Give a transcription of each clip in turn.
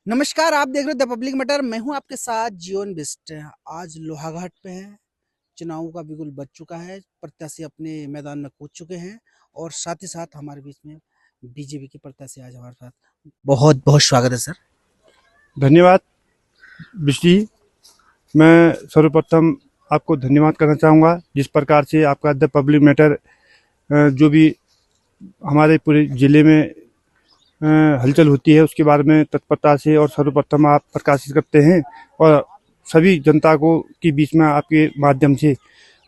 नमस्कार, आप देख रहे हो द पब्लिक मैटर। मैं हूं आपके साथ जीवन बिस्ट। आज लोहाघाट पे है। चुनाव का बिगुल बज चुका है, प्रत्याशी अपने मैदान में कूद चुके हैं और साथ ही साथ हमारे बीच में बीजेपी के प्रत्याशी आज हमारे साथ। बहुत बहुत स्वागत है सर। धन्यवाद बिजली। मैं सर्वप्रथम आपको धन्यवाद करना चाहूँगा जिस प्रकार से आपका द पब्लिक मैटर जो भी हमारे पूरे ज़िले में हलचल होती है उसके बारे में तत्परता से और सर्वप्रथम आप प्रकाशित करते हैं और सभी जनता को के बीच में आपके माध्यम से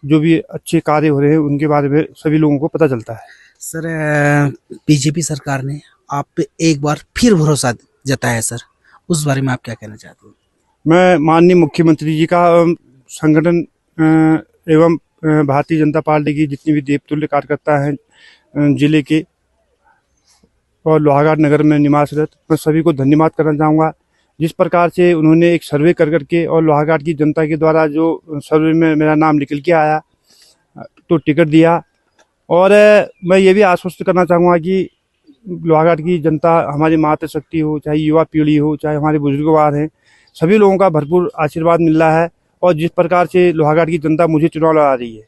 जो भी अच्छे कार्य हो रहे हैं उनके बारे में सभी लोगों को पता चलता है। सर, बीजेपी सरकार ने आप पे एक बार फिर भरोसा जताया है सर, उस बारे में आप क्या कहना चाहते हो? मैं माननीय मुख्यमंत्री जी का संगठन एवं भारतीय जनता पार्टी की जितनी भी देवतुल्य कार्यकर्ता हैं जिले के और लोहाघाट नगर में निवासरत, मैं सभी को धन्यवाद करना चाहूँगा। जिस प्रकार से उन्होंने एक सर्वे कर करके और लोहाघाट की जनता के द्वारा जो सर्वे में मेरा नाम निकल के आया तो टिकट दिया। और मैं ये भी आश्वस्त करना चाहूँगा कि लोहाघाट की जनता हमारी मातृशक्ति हो, चाहे युवा पीढ़ी हो, चाहे हमारे बुजुर्गवार हैं, सभी लोगों का भरपूर आशीर्वाद मिल रहा है। और जिस प्रकार से लोहाघाट की जनता मुझे चुनाव लड़ा रही है,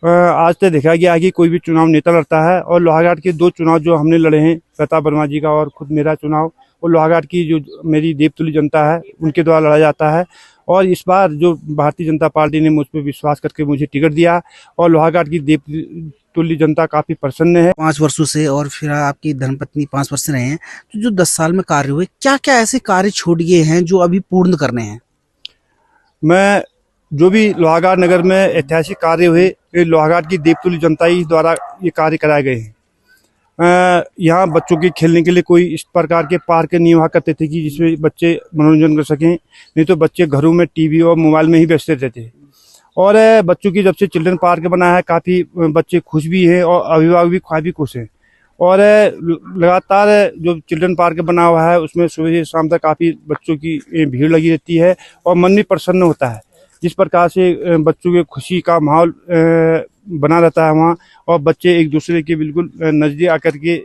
आज तक देखा गया है कि कोई भी चुनाव नेता लड़ता है और लोहाघाट के दो चुनाव जो हमने लड़े हैं, प्रताप वर्मा जी का और खुद मेरा चुनाव, और लोहाघाट की जो मेरी देवतुल्य जनता है उनके द्वारा लड़ा जाता है। और इस बार जो भारतीय जनता पार्टी ने मुझ पर विश्वास करके मुझे टिकट दिया और लोहाघाट की देवतुल्य जनता काफ़ी प्रसन्न है। 5 वर्षों से और फिर आपकी धर्मपत्नी 5 वर्ष से रहे हैं, तो जो 10 साल में कार्य हुए, क्या क्या ऐसे कार्य छूट गए हैं जो अभी पूर्ण करने हैं? मैं जो भी लोहाघाट नगर में ऐतिहासिक कार्य हुए, ये लोहाघाट की देवतुल्य जनता ही द्वारा ये कार्य कराए गए हैं। यहाँ बच्चों के खेलने के लिए कोई इस प्रकार के पार्क नहीं हुआ करते थे कि जिसमें बच्चे मनोरंजन कर सकें, नहीं तो बच्चे घरों में टीवी और मोबाइल में ही व्यस्त रहते थे। और बच्चों की जब से चिल्ड्रन पार्क बना है, काफ़ी बच्चे खुश भी हैं और अभिभावक भी काफ़ी खुश हैं। और लगातार जो चिल्ड्रन पार्क बना हुआ है उसमें सुबह से शाम तक काफ़ी बच्चों की भीड़ लगी रहती है और मन भी प्रसन्न होता है। जिस प्रकार से बच्चों के खुशी का माहौल बना रहता है वहाँ, और बच्चे एक दूसरे के बिल्कुल नज़दीक आकर के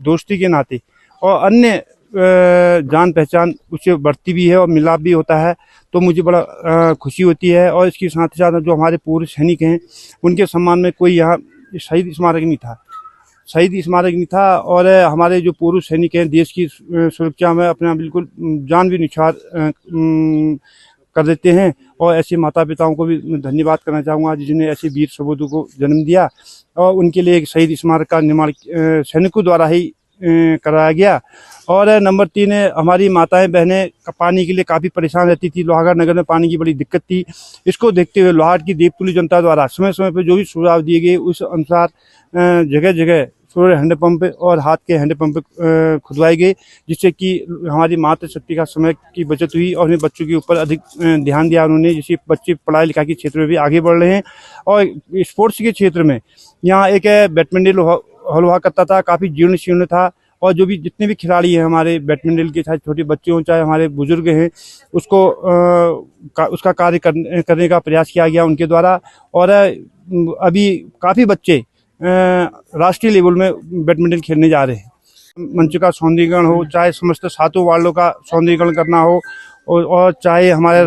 दोस्ती के नाते और अन्य जान पहचान उससे बढ़ती भी है और मिलाप भी होता है, तो मुझे बड़ा खुशी होती है। और इसके साथ ही साथ जो हमारे पूर्व सैनिक हैं उनके सम्मान में कोई यहाँ शहीद स्मारक नहीं था, और हमारे जो पूर्व सैनिक हैं देश की सुरक्षा में अपना बिल्कुल जान भी निछावर कर देते हैं। और ऐसे माता पिताओं को भी धन्यवाद करना चाहूँगा जिन्होंने ऐसे वीर सपूतों को जन्म दिया, और उनके लिए एक शहीद स्मारक का निर्माण सैनिकों द्वारा ही कराया गया। और नंबर 3 है, हमारी माताएं बहनें पानी के लिए काफ़ी परेशान रहती थी। लोहाघाट नगर में पानी की बड़ी दिक्कत थी। इसको देखते हुए लोहाघाट की देवतुल्य जनता द्वारा समय समय पर जो भी सुझाव दिए गए उस अनुसार जगह जगह सोलर हैंडपम्प और हाथ के हैंडपम्प खुदवाए गए, जिससे कि हमारी मातृशक्ति का समय की बचत हुई और उन्हें बच्चों के ऊपर अधिक ध्यान दिया उन्होंने, जिससे बच्चे पढ़ाई लिखाई के क्षेत्र में भी आगे बढ़ रहे हैं। और स्पोर्ट्स के क्षेत्र में यहाँ एक बैडमिंटन हॉल हुआ करता था, काफ़ी जीर्ण शीर्ण था, और जो भी जितने भी खिलाड़ी हैं हमारे बैडमिंटन के, चाहे छोटे बच्चे हों चाहे हमारे बुजुर्ग हैं, उसको उसका कार्य करने का प्रयास किया गया उनके द्वारा। और अभी काफ़ी बच्चे राष्ट्रीय लेवल में बैडमिंटन खेलने जा रहे हैं। मंच का सौंदर्यीकरण हो, चाहे समस्त 7 वार्डों का सौंदर्यीकरण करना हो, और चाहे हमारे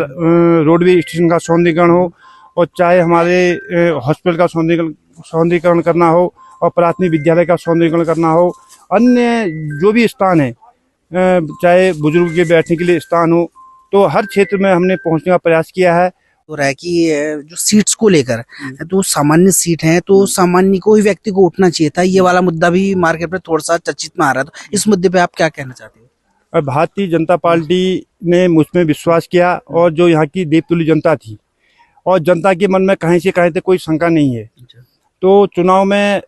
रोडवे स्टेशन का सौंदर्यीकरण हो, और चाहे हमारे हॉस्पिटल का सौंदर्यीकरण करना हो, और प्राथमिक विद्यालय का सौंदर्यीकरण करना हो, अन्य जो भी स्थान है, चाहे बुजुर्ग के बैठने के लिए स्थान हो, तो हर क्षेत्र में हमने पहुंचने का प्रयास किया है। हो रहा है कि जो सीट्स को लेकर, तो सामान्य सीट है तो सामान्य कोई व्यक्ति को उठना चाहिए था, ये वाला मुद्दा भी मार्केट में थोड़ा सा चर्चित में आ रहा है, तो इस मुद्दे पे आप क्या कहना चाहते हो? भारतीय जनता पार्टी ने मुझ में विश्वास किया, और जो यहाँ की देवतुल्य जनता थी, और जनता के मन में कहीं से कहीं तक कोई शंका नहीं है, तो चुनाव में